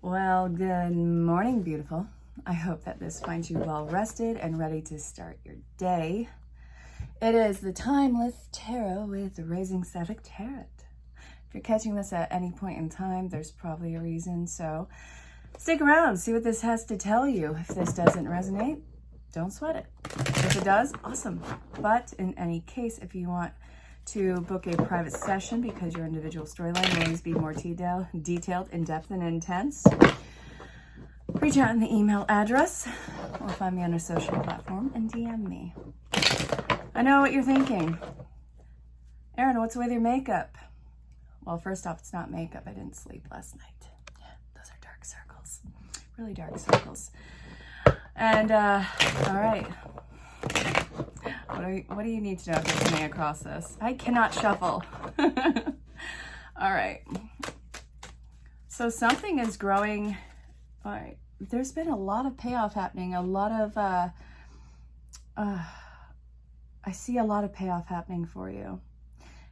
Well, good morning, beautiful. I hope that this finds you well rested and ready to start your day. It is the Timeless Tarot with Raising Sevak Tarot. If you're catching this at any point in time, there's probably a reason, so stick around, see what this has to tell you. If this doesn't resonate, don't sweat it. If it does, awesome. But in any case, if you want to book a private session because your individual storyline will always be more detailed, in-depth, and intense, reach out in the email address or find me on a social platform and DM me. I know what you're thinking. Erin, what's with your makeup? Well, first off, it's not makeup. I didn't sleep last night. Yeah, those are dark circles. Really dark circles. And, all right. What do you need to know if you're coming across this? I cannot shuffle. All right. So something is growing. All right. There's been a lot of payoff happening. A lot of, I see a lot of payoff happening for you.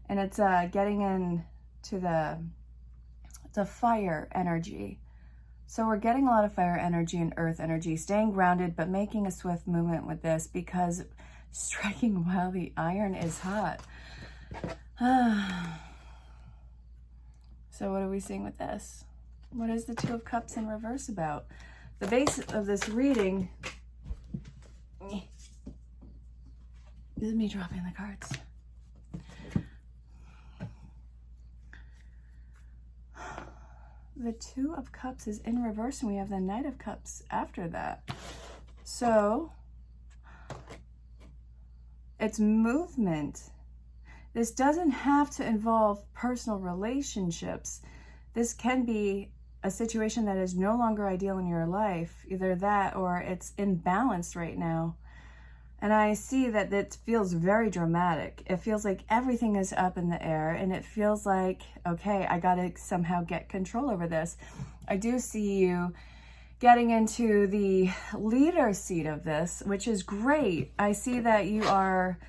And it's getting into the fire energy. So we're getting a lot of fire energy and earth energy, staying grounded, but making a swift movement with this because striking while the iron is hot. So what are we seeing with this? What is the Two of Cups in reverse about? The base of this reading is me dropping the cards. The Two of Cups is in reverse and we have the Knight of Cups after that. So it's movement. This doesn't have to involve personal relationships. This can be a situation that is no longer ideal in your life. Either that or it's imbalanced right now. And I see that it feels very dramatic. It feels like everything is up in the air and it feels like, okay, I gotta somehow get control over this. I do see you getting into the leader seat of this, which is great. I see that you are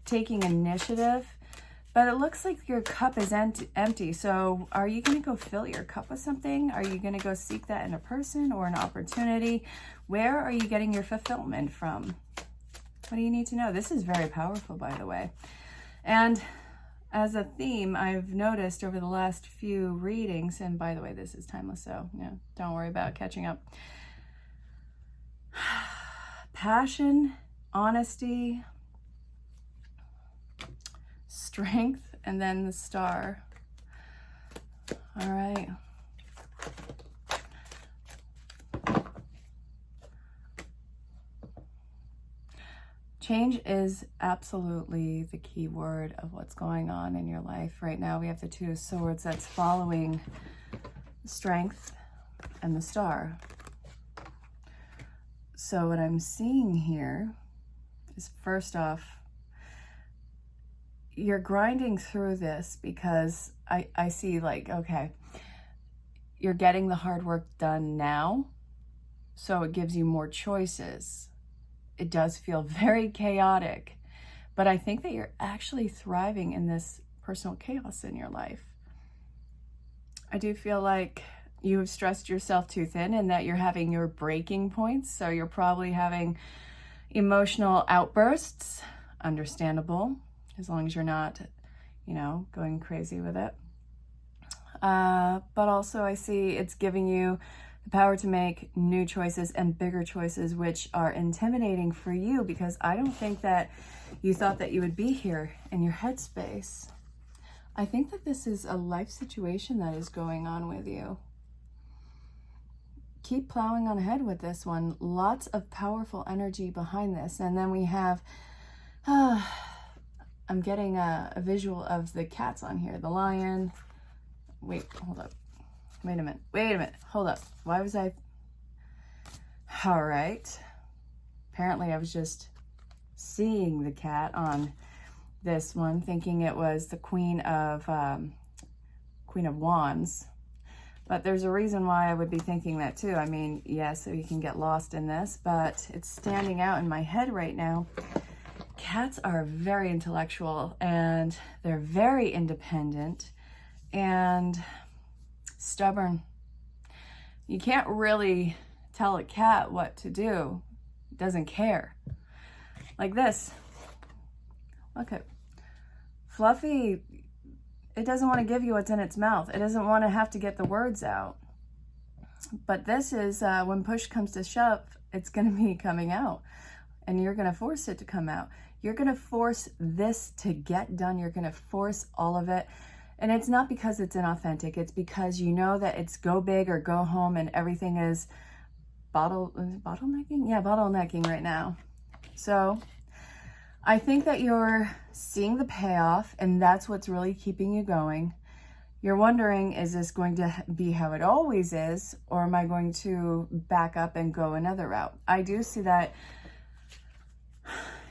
taking initiative, but it looks like your cup is empty. So are you going to go fill your cup with something? Are you going to go seek that in a person or an opportunity? Where are you getting your fulfillment from? What do you need to know? This is very powerful, by the way. And as a theme, I've noticed over the last few readings, and by the way, this is timeless, so yeah, don't worry about catching up. Passion, honesty, strength, and then the Star. All right. Change is absolutely the key word of what's going on in your life right now. We have the Two of Swords that's following strength and the Star. So what I'm seeing here is, first off, you're grinding through this because I see like, okay, you're getting the hard work done now, so it gives you more choices. It does feel very chaotic, but I think that you're actually thriving in this personal chaos in your life. I do feel like you have stressed yourself too thin and that you're having your breaking points. So you're probably having emotional outbursts, understandable, as long as you're not, going crazy with it. But also I see it's giving you the power to make new choices and bigger choices, which are intimidating for you because I don't think that you thought that you would be here in your headspace. I think that this is a life situation that is going on with you. Keep plowing on ahead with this one. Lots of powerful energy behind this. And then we have, I'm getting a visual of the cats on here. The lion. Wait, hold up. Wait a minute. Hold up. Why was I? All right. Apparently I was just seeing the cat on this one, thinking it was the Queen of Wands. But there's a reason why I would be thinking that too. I mean, yes, so you can get lost in this, but it's standing out in my head right now. Cats are very intellectual and they're very independent and stubborn. You can't really tell a cat what to do. It doesn't care. Like this. Look at Fluffy. It doesn't want to give you what's in its mouth. It doesn't want to have to get the words out. But this is, when push comes to shove, it's going to be coming out. And you're going to force it to come out. You're going to force this to get done. You're going to force all of it. And it's not because it's inauthentic. It's because you know that it's go big or go home, and everything is bottlenecking? Yeah, bottlenecking right now. So I think that you're seeing the payoff, and that's what's really keeping you going. You're wondering, is this going to be how it always is, or am I going to back up and go another route? I do see that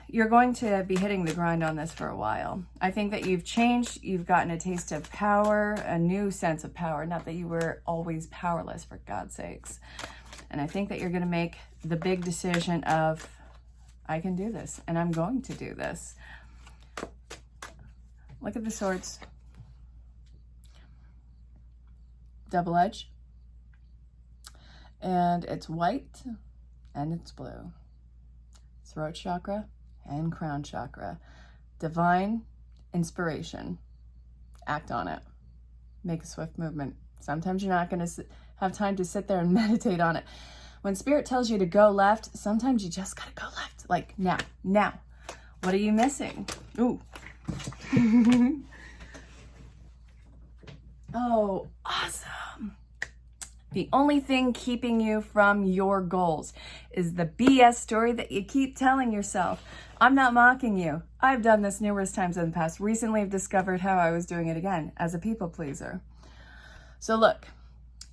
you're going to be hitting the grind on this for a while. I think that you've changed. You've gotten a taste of power, a new sense of power. Not that you were always powerless, for God's sakes. And I think that you're going to make the big decision of, I can do this, and I'm going to do this. Look at the swords. Double edge. And it's white and it's blue. Throat chakra and crown chakra. Divine inspiration. Act on it. Make a swift movement. Sometimes you're not going to have time to sit there and meditate on it. When spirit tells you to go left, sometimes you just got to go left. Like now. What are you missing? Ooh. Oh, awesome. The only thing keeping you from your goals is the BS story that you keep telling yourself. I'm not mocking you. I've done this numerous times in the past. Recently, I've discovered how I was doing it again as a people pleaser. So look,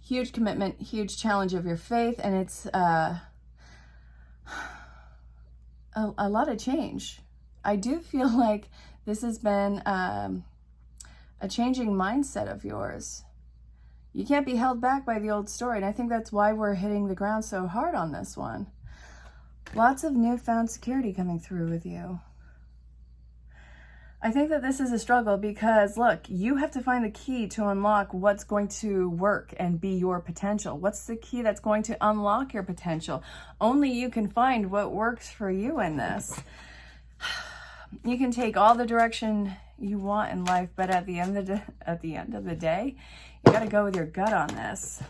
huge commitment, huge challenge of your faith, and it's a lot of change. I do feel like this has been a changing mindset of yours. You can't be held back by the old story, and I think that's why we're hitting the ground so hard on this one. Lots of newfound security coming through with you. I think that this is a struggle because, look, you have to find the key to unlock what's going to work and be your potential. What's the key that's going to unlock your potential? Only you can find what works for you in this. You can take all the direction you want in life, but at the end of the day, you got to go with your gut on this.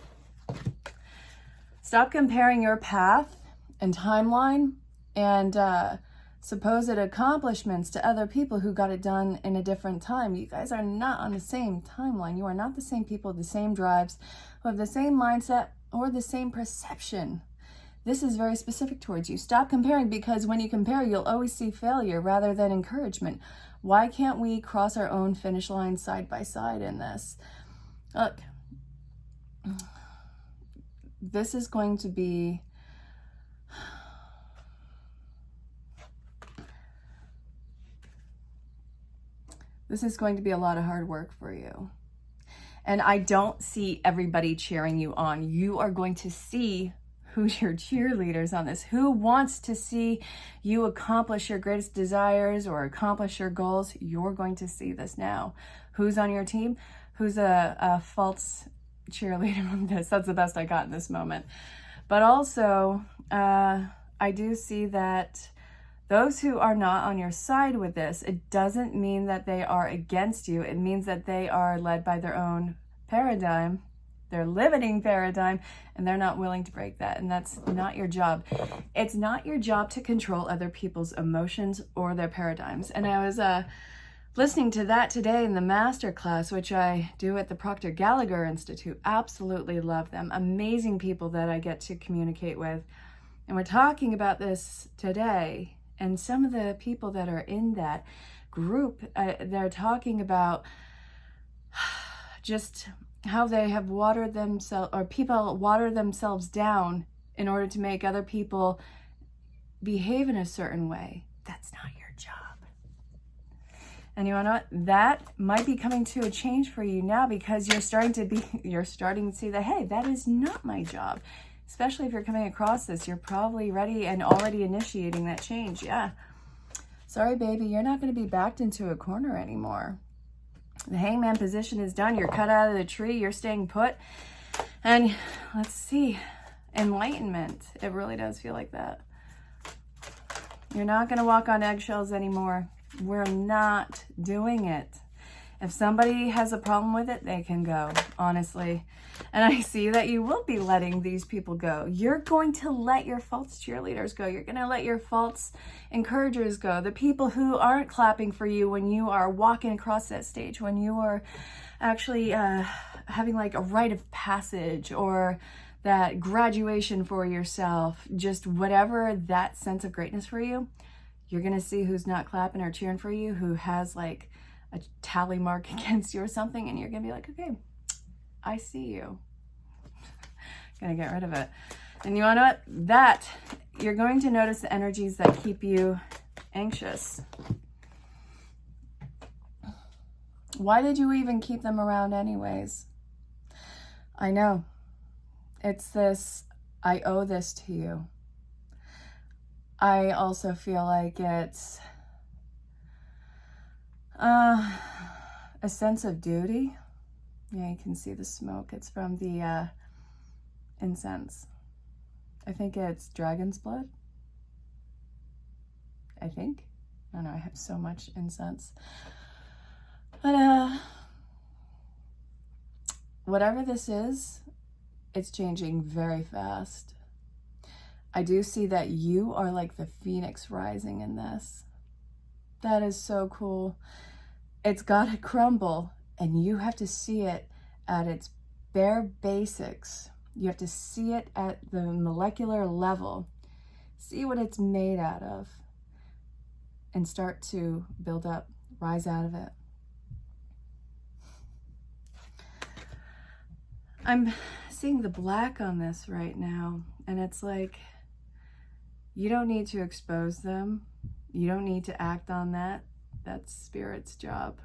Stop comparing your path and timeline and supposed accomplishments to other people who got it done in a different time. You guys are not on the same timeline. You are not the same people, the same drives, who have the same mindset or the same perception. This is very specific towards you. Stop comparing, because when you compare, you'll always see failure rather than encouragement. Why can't we cross our own finish line side by side in this? Look, this is going to be a lot of hard work for you. And I don't see everybody cheering you on. You are going to see who's your cheerleaders on this, who wants to see you accomplish your greatest desires or accomplish your goals. You're going to see this now. Who's on your team? Who's a false cheerleader on this? That's the best I got in this moment. But also, I do see that those who are not on your side with this, it doesn't mean that they are against you. It means that they are led by their own paradigm, their limiting paradigm, and they're not willing to break that. And that's not your job. It's not your job to control other people's emotions or their paradigms. And I was listening to that today in the master class, which I do at the Proctor Gallagher Institute. Absolutely love them. Amazing people that I get to communicate with. And we're talking about this today. And some of the people that are in that group, they're talking about just how they have watered themselves, or people water themselves down in order to make other people behave in a certain way. That's not your job. And you know what? That might be coming to a change for you now, because you're starting to see that, hey, that is not my job. Especially if you're coming across this, you're probably ready and already initiating that change. Yeah. Sorry, baby, you're not going to be backed into a corner anymore. The hangman position is done. You're cut out of the tree. You're staying put. And let's see, enlightenment. It really does feel like that. You're not going to walk on eggshells anymore. We're not doing it. If somebody has a problem with it, they can go, honestly. And I see that you will be letting these people go. You're going to let your false cheerleaders go. You're going to let your false encouragers go. The people who aren't clapping for you when you are walking across that stage, when you are actually having like a rite of passage or that graduation for yourself, just whatever that sense of greatness for you, you're going to see who's not clapping or cheering for you, who has like a tally mark against you or something, and you're gonna be like, okay, I see you. Gonna get rid of it. And you know what? That, you're going to notice the energies that keep you anxious. Why did you even keep them around anyways? I know. It's this, I owe this to you. I also feel like it's a sense of duty. Yeah, you can see the smoke. It's from the incense. I think it's dragon's blood. I think. I don't know, I have so much incense. But whatever this is, it's changing very fast. I do see that you are like the phoenix rising in this. That is so cool. It's got to crumble, and you have to see it at its bare basics. You have to see it at the molecular level, see what it's made out of, and start to build up, rise out of it. I'm seeing the black on this right now, and it's like, you don't need to expose them. You don't need to act on that. That's spirit's job.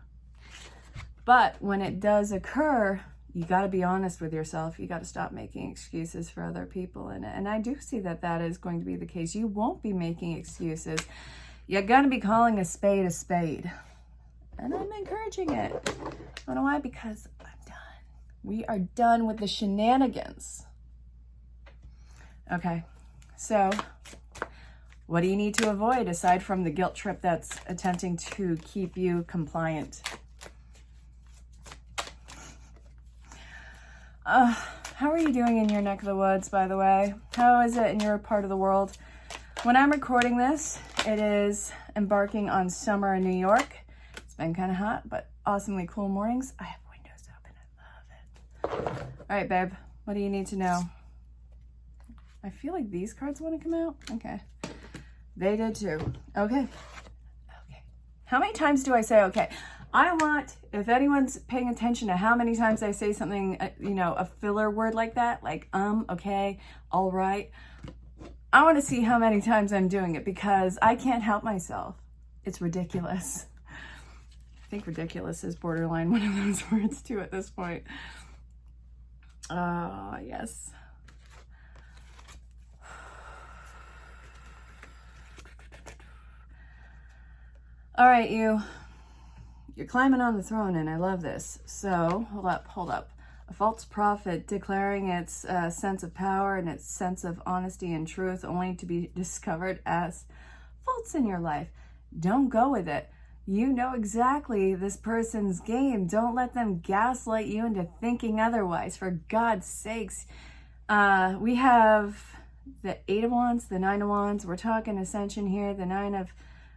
But when it does occur, you got to be honest with yourself. You got to stop making excuses for other people. And I do see that that is going to be the case. You won't be making excuses. You're going to be calling a spade a spade. And I'm encouraging it. You know why? Because I'm done. We are done with the shenanigans. Okay, so what do you need to avoid aside from the guilt trip that's attempting to keep you compliant? How are you doing in your neck of the woods, by the way? How is it in your part of the world? When I'm recording this, it is embarking on summer in New York. It's been kind of hot, but awesomely cool mornings. I have windows open. I love it. All right, babe, what do you need to know? I feel like these cards want to come out. Okay. They did too. Okay. Okay. How many times do I say okay? I want, if anyone's paying attention to how many times I say something, you know, a filler word like that, like okay, all right. I want to see how many times I'm doing it because I can't help myself. It's ridiculous. I think ridiculous is borderline one of those words too at this point. Yes. All right, you're climbing on the throne, and I love this. So, hold up. A false prophet declaring its sense of power and its sense of honesty and truth only to be discovered as faults in your life. Don't go with it. You know exactly this person's game. Don't let them gaslight you into thinking otherwise, for God's sakes. We have the Eight of Wands, the Nine of Wands. We're talking Ascension here, the Nine of...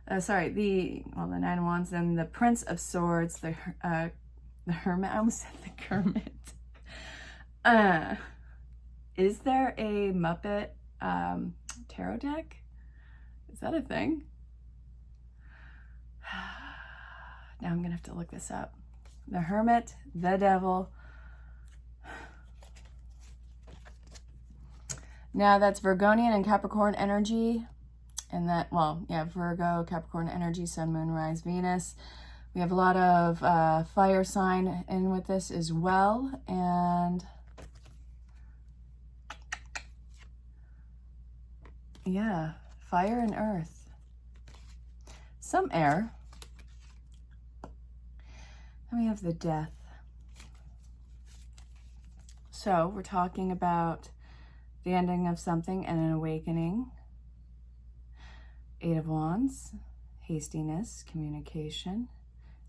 the Nine of Wands, and the Prince of Swords, the Hermit. I almost said the Kermit. Is there a Muppet tarot deck? Is that a thing? Now I'm gonna have to look this up. The Hermit, the Devil. Now that's Virgonian and Capricorn energy. And that, well, yeah, Virgo, Capricorn energy, Sun, Moon, Rise, Venus. We have a lot of fire sign in with this as well. And yeah, fire and earth. Some air. And we have the Death. So we're talking about the ending of something and an awakening. Eight of Wands, hastiness, communication.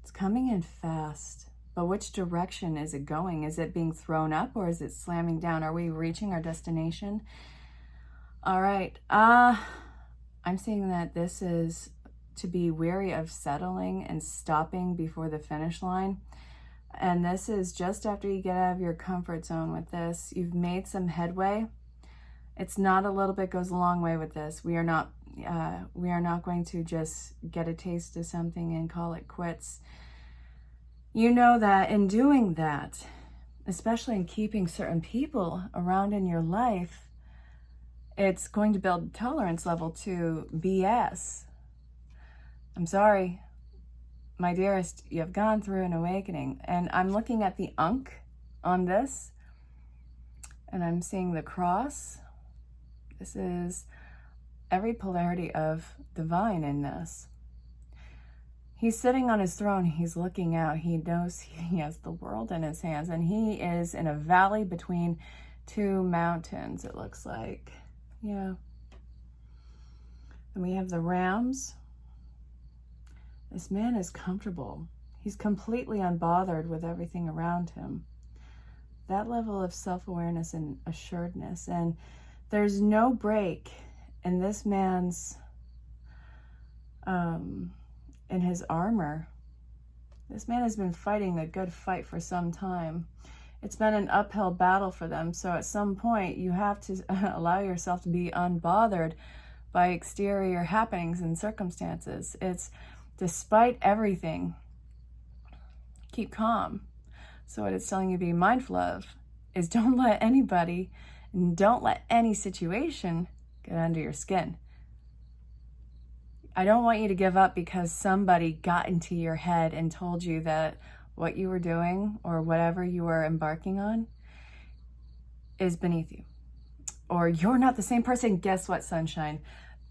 It's coming in fast. But which direction is it going? Is it being thrown up or is it slamming down? Are we reaching our destination? All right. I'm seeing that this is to be wary of settling and stopping before the finish line. And this is just after you get out of your comfort zone with this. You've made some headway. It's not a little bit goes a long way with this. We are not going to just get a taste of something and call it quits. You know that in doing that, especially in keeping certain people around in your life, it's going to build tolerance level to BS. I'm sorry, my dearest, you have gone through an awakening. And I'm looking at the Ankh on this, and I'm seeing the cross. This is every polarity of divine in this. He's sitting on his throne. He's looking out. He knows he has the world in his hands, and he is in a valley between two mountains, it looks like. Yeah. And we have the rams. This man is comfortable. He's completely unbothered with everything around him. That level of self-awareness and assuredness. And there's no break in this man's, in his armor. This man has been fighting a good fight for some time. It's been an uphill battle for them. So at some point you have to allow yourself to be unbothered by exterior happenings and circumstances. It's despite everything, keep calm. So what it's telling you to be mindful of is don't let anybody and don't let any situation get under your skin. I don't want you to give up because somebody got into your head and told you that what you were doing or whatever you were embarking on is beneath you. Or you're not the same person. Guess what, sunshine?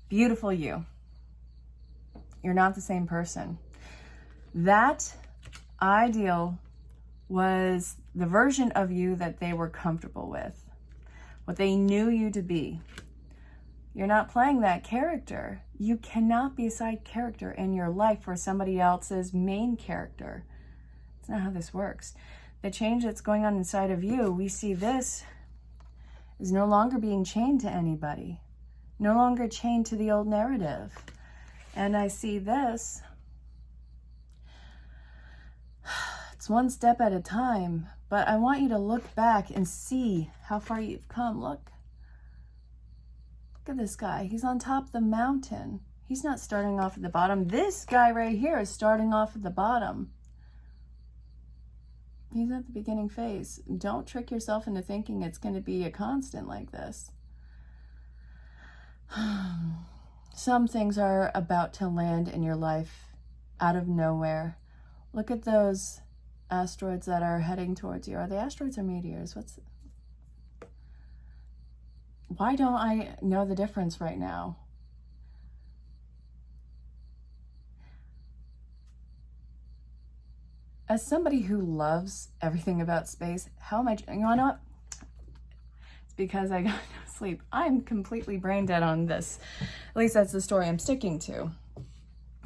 Beautiful you. You're not the same person. That ideal was the version of you that they were comfortable with, what they knew you to be. You're not playing that character. You cannot be a side character in your life for somebody else's main character. That's not how this works. The change that's going on inside of you, we see this is no longer being chained to anybody, no longer chained to the old narrative. And I see this, it's one step at a time, but I want you to look back and see how far you've come. Look at this guy. He's on top of the mountain. He's not starting off at the bottom. This guy right here is starting off at the bottom. He's at the beginning phase. Don't trick yourself into thinking it's going to be a constant like this. Some things are about to land in your life out of nowhere. Look at those asteroids that are heading towards you. Are they asteroids or meteors? Why don't I know the difference right now? As somebody who loves everything about space, how am I, you wanna know what? It's because I got no sleep. I'm completely brain dead on this. At least that's the story I'm sticking to.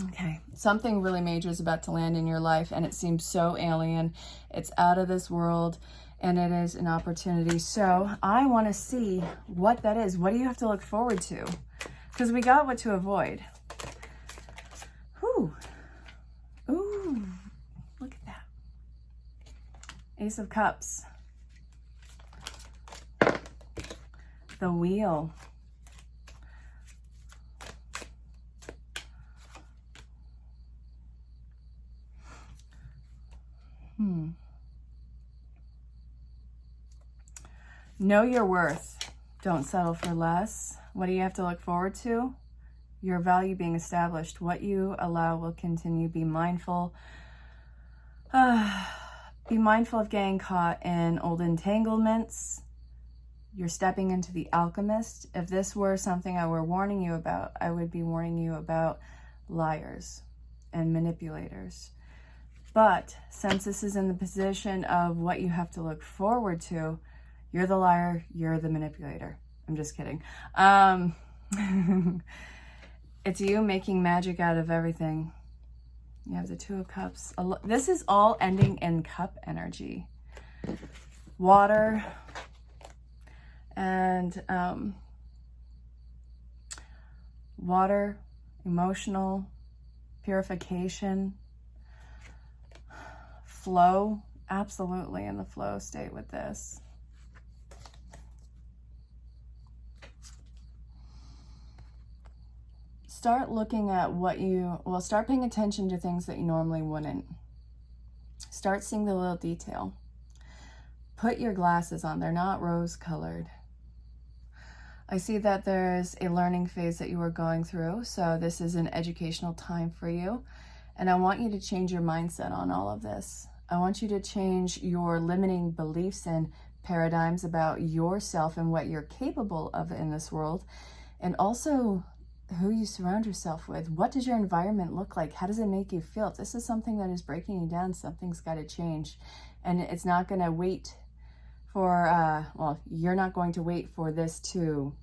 Okay, something really major is about to land in your life, and it seems so alien. It's out of this world, and it is an opportunity. So I want to see what that is. What do you have to look forward to? Because we got what to avoid. Ooh, ooh, look at that. Ace of Cups. The Wheel. Know your worth. Don't settle for less. What do you have to look forward to? Your value being established. What you allow will continue. Be mindful. Be mindful of getting caught in old entanglements. You're stepping into the alchemist. If this were something I were warning you about, I would be warning you about liars and manipulators. But since this is in the position of what you have to look forward to, You're the liar. You're the manipulator. I'm just kidding. It's you making magic out of everything. You have the Two of Cups. This is all ending in cup energy. Water and water, emotional purification, flow, absolutely in the flow state with this. Start looking at start paying attention to things that you normally wouldn't. Start seeing the little detail. Put your glasses on. They're not rose-colored. I see that there's a learning phase that you are going through, so this is an educational time for you. And I want you to change your mindset on all of this. I want you to change your limiting beliefs and paradigms about yourself and what you're capable of in this world, and also who you surround yourself with. What does your environment look like? How does it make you feel? If this is something that is breaking you down, something's got to change. And it's not going to wait for, you're not going to wait for this to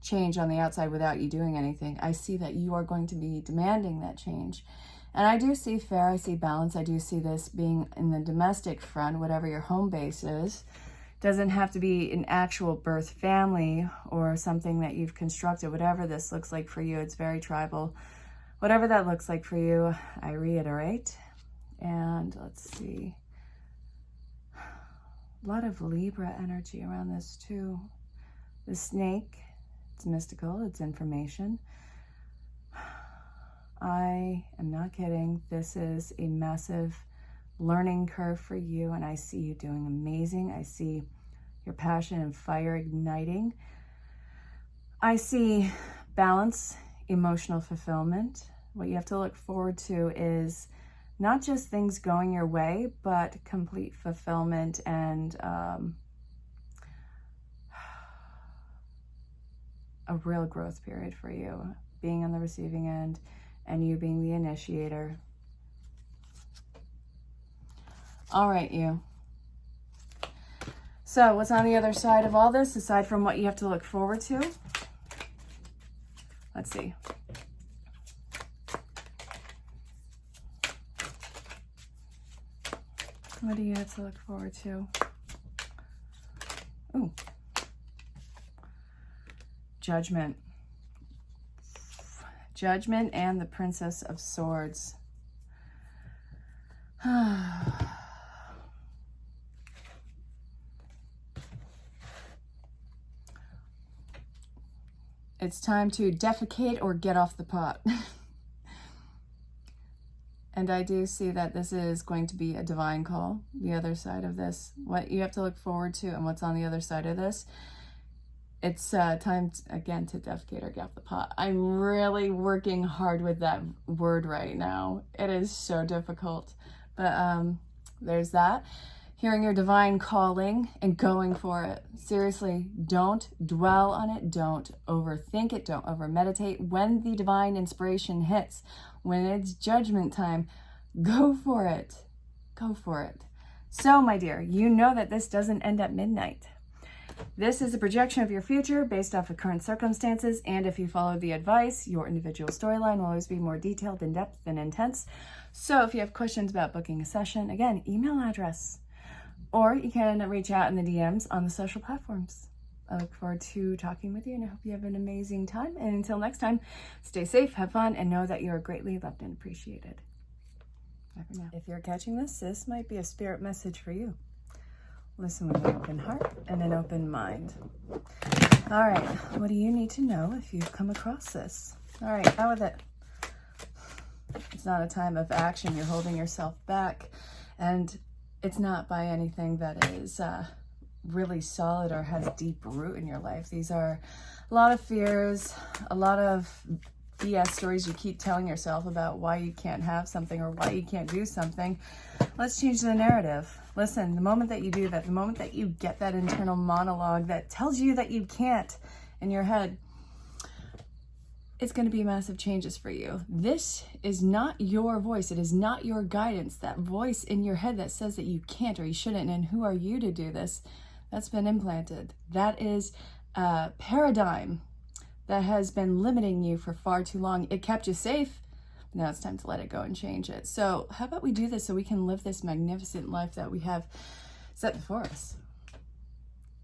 change on the outside without you doing anything. I see that you are going to be demanding that change. And I do see fair, I see balance. I do see this being in the domestic front, whatever your home base is. Doesn't have to be an actual birth family or something that you've constructed. Whatever this looks like for you, it's very tribal. Whatever that looks like for you, I reiterate. And let's see. A lot of Libra energy around this too. The snake, it's mystical, it's information. I am not kidding. This is a massive learning curve for you, and I see you doing amazing. I see your passion and fire igniting. I see balance, emotional fulfillment. What you have to look forward to is not just things going your way, but complete fulfillment and a real growth period for you, being on the receiving end and you being the initiator. All right, you. So what's on the other side of all this, aside from what you have to look forward to? Let's see. What do you have to look forward to? Ooh. Judgment. Judgment and the Princess of Swords. It's time to defecate or get off the pot. And I do see that this is going to be a divine call, the other side of this. What you have to look forward to and what's on the other side of this. It's time, again, to defecate or get off the pot. I'm really working hard with that word right now. It is so difficult. But there's that. Hearing your divine calling and going for it. Seriously, don't dwell on it. Don't overthink it. Don't over-meditate. When the divine inspiration hits, when it's judgment time, go for it. Go for it. So, my dear, you know that this doesn't end at midnight. This is a projection of your future based off of current circumstances, and if you follow the advice, your individual storyline will always be more detailed, in-depth, and intense. So if you have questions about booking a session, again, email address, or you can reach out in the DMs on the social platforms. I look forward to talking with you, and I hope you have an amazing time. And until next time, stay safe, have fun, and know that you are greatly loved and appreciated. Bye for now. If you're catching this might be a spirit message for you. Listen with an open heart and an open mind. All right, what do you need to know if you've come across this? All right, out with it. It's not a time of action. You're holding yourself back, and it's not by anything that is really solid or has deep root in your life. These are a lot of fears, a lot of BS stories you keep telling yourself about why you can't have something or why you can't do something. Let's change the narrative. Listen, the moment that you do that, the moment that you get that internal monologue that tells you that you can't in your head, it's going to be massive changes for you. This is not your voice. It is not your guidance. That voice in your head that says that you can't or you shouldn't, and who are you to do this? That's been implanted. That is a paradigm that has been limiting you for far too long. It kept you safe. Now it's time to let it go and change it. So how about we do this so we can live this magnificent life that we have set before us?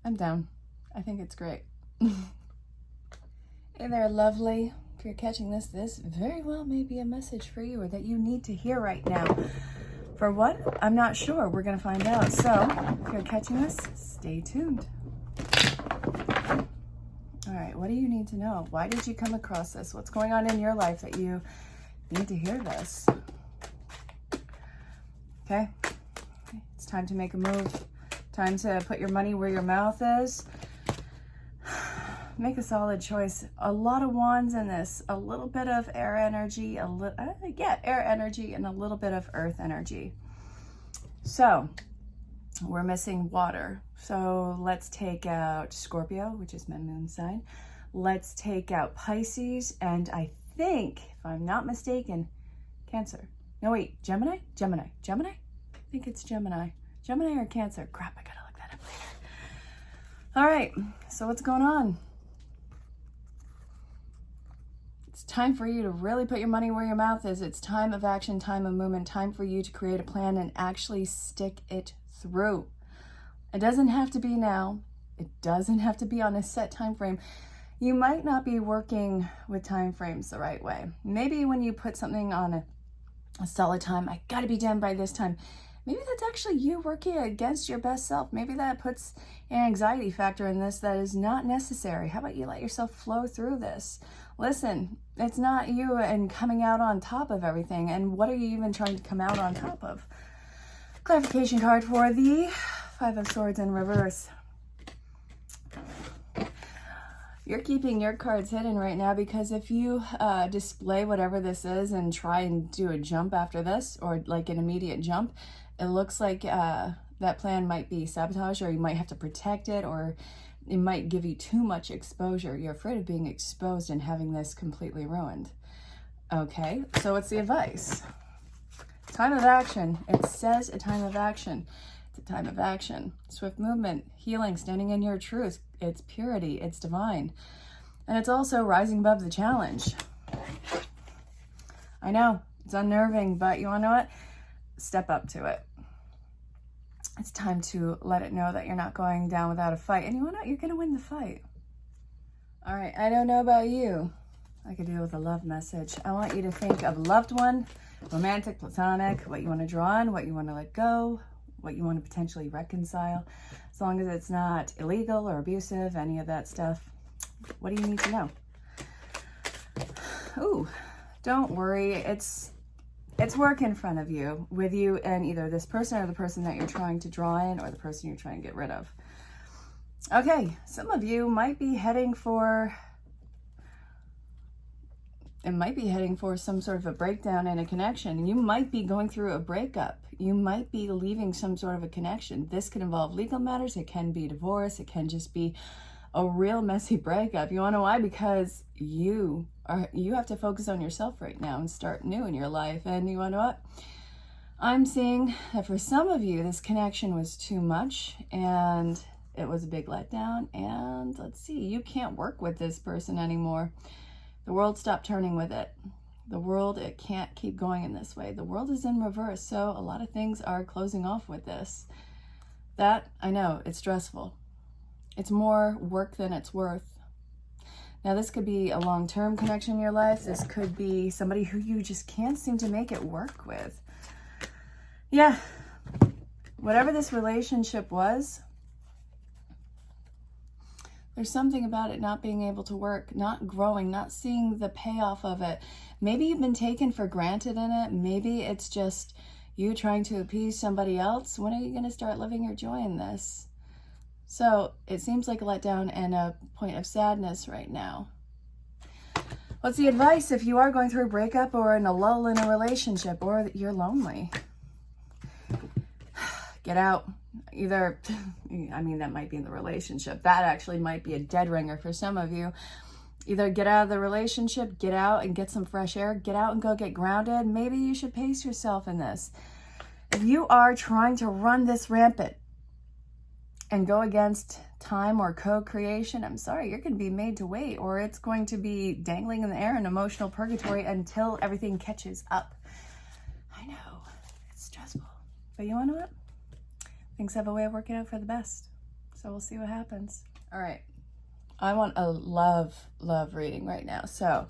I'm down. I think it's great. Hey there, lovely. If you're catching this very well may be a message for you or that you need to hear right now. For what? I'm not sure. We're going to find out. So if you're catching this, stay tuned. All right, what do you need to know? Why did you come across this? What's going on in your life that you need to hear this? Okay, it's time to make a move. Time to put your money where your mouth is. Make a solid choice. A lot of wands in this. A little bit of air energy, air energy, and a little bit of earth energy. So we're missing water. So let's take out Scorpio, which is my moon sign. Let's take out Pisces, and I think, if I'm not mistaken, Cancer. No, wait, Gemini? Gemini. I think it's Gemini. Gemini or Cancer? Crap, I gotta look that up later. All right, so what's going on? It's time for you to really put your money where your mouth is. It's time of action, time of movement, time for you to create a plan and actually stick it through. It doesn't have to be now. It doesn't have to be on a set time frame. You might not be working with time frames the right way. Maybe when you put something on a solid time, I gotta be done by this time. Maybe that's actually you working against your best self. Maybe that puts an anxiety factor in this that is not necessary. How about you let yourself flow through this? Listen, it's not you and coming out on top of everything. And what are you even trying to come out on top of? Clarification card for the Five of Swords in reverse. You're keeping your cards hidden right now because if you display whatever this is and try and do a jump after this, or like an immediate jump, it looks like that plan might be sabotage, or you might have to protect it, or it might give you too much exposure. You're afraid of being exposed and having this completely ruined. Okay, so what's the advice? Time of action. It says a time of action. It's a time of action. Swift movement, healing, standing in your truth. It's purity. It's divine. And it's also rising above the challenge. I know, it's unnerving, but you want to know what? Step up to it. It's time to let it know that you're not going down without a fight. And you know what? You're going to win the fight. All right, I don't know about you. I could deal with a love message. I want you to think of a loved one, romantic, platonic, what you want to draw on, what you want to let go, what you want to potentially reconcile. As long as it's not illegal or abusive, any of that stuff. What do you need to know? Ooh, don't worry. It's work in front of you, with you and either this person or the person that you're trying to draw in or the person you're trying to get rid of. Okay, some of you might be heading for some sort of a breakdown in a connection. You might be going through a breakup. You might be leaving some sort of a connection. This could involve legal matters. It can be divorce. It can just be a real messy breakup. You want to know why? Because you have to focus on yourself right now and start new in your life. And you want to know what? I'm seeing that for some of you, this connection was too much and it was a big letdown. And let's see, you can't work with this person anymore. The world stopped turning with it. The world, it can't keep going in this way. The world is in reverse. So a lot of things are closing off with this. That, I know, it's stressful. It's more work than it's worth. Now, this could be a long-term connection in your life. This could be somebody who you just can't seem to make it work with. Yeah, whatever this relationship was, there's something about it not being able to work, not growing, not seeing the payoff of it. Maybe you've been taken for granted in it. Maybe it's just you trying to appease somebody else. When are you going to start living your joy in this? So it seems like a letdown and a point of sadness right now. What's the advice if you are going through a breakup or in a lull in a relationship or you're lonely? Get out. Either, I mean, that might be in the relationship. That actually might be a dead ringer for some of you. Either get out of the relationship, get out and get some fresh air, get out and go get grounded. Maybe you should pace yourself in this. If you are trying to run this rampant, and go against time or co-creation, I'm sorry, you're going to be made to wait, or it's going to be dangling in the air in emotional purgatory until everything catches up. I know, it's stressful, but you want to know what? Things have a way of working out for the best. So we'll see what happens. All right. I want a love reading right now. So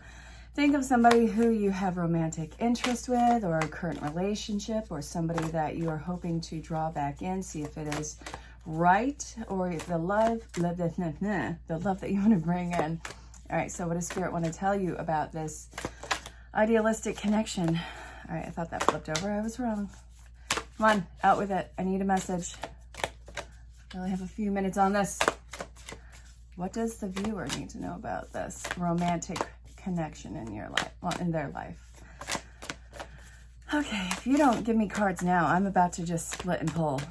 think of somebody who you have romantic interest with, or a current relationship, or somebody that you are hoping to draw back in. See if it is right, or the love that you want to bring in. All right, so what does Spirit want to tell you about this idealistic connection? All right, I thought that flipped over. I was wrong. Come on, out with it. I need a message. I only have a few minutes on this. What does the viewer need to know about this romantic connection in your life, well, in their life? Okay, if you don't give me cards now, I'm about to just split and pull.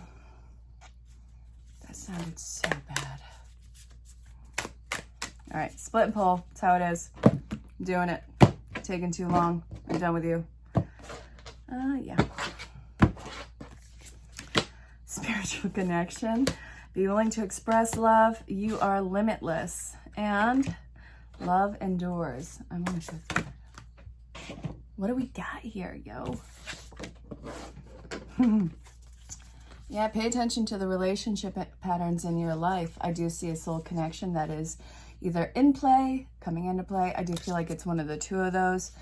That sounded so bad. All right, split and pull. That's how it is. I'm doing it. Taking too long. I'm done with you. Yeah. Spiritual connection. Be willing to express love. You are limitless. And love endures. I want to show. What do we got here, yo? Yeah, pay attention to the relationship patterns in your life. I do see a soul connection that is either in play, coming into play. I do feel like it's one of the two of those.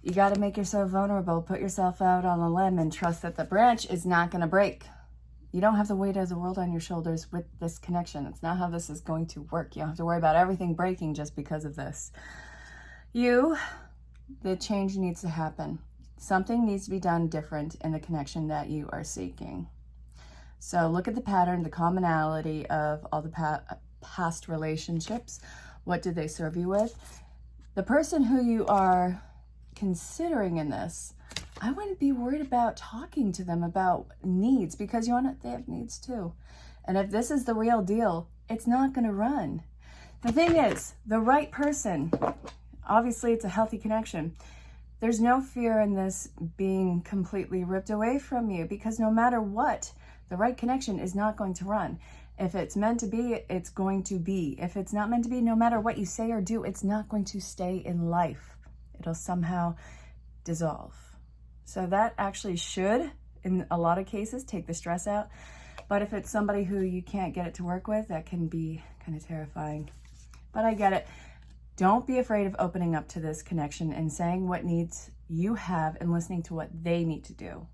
You got to make yourself vulnerable. Put yourself out on a limb and trust that the branch is not going to break. You don't have the weight of the world on your shoulders with this connection. It's not how this is going to work. You don't have to worry about everything breaking just because of this. The change needs to happen. Something needs to be done different in the connection that you are seeking. So look at the pattern, the commonality of all the past relationships. What did they serve you with? The person who you are considering in this, I wouldn't be worried about talking to them about needs, because you know they have needs too. And if this is the real deal, it's not going to run. The thing is, the right person, obviously it's a healthy connection. There's no fear in this being completely ripped away from you, because no matter what, the right connection is not going to run. If it's meant to be, it's going to be. If it's not meant to be, no matter what you say or do, it's not going to stay in life. It'll somehow dissolve. So that actually should, in a lot of cases, take the stress out. But if it's somebody who you can't get it to work with, that can be kind of terrifying. But I get it. Don't be afraid of opening up to this connection and saying what needs you have and listening to what they need to do.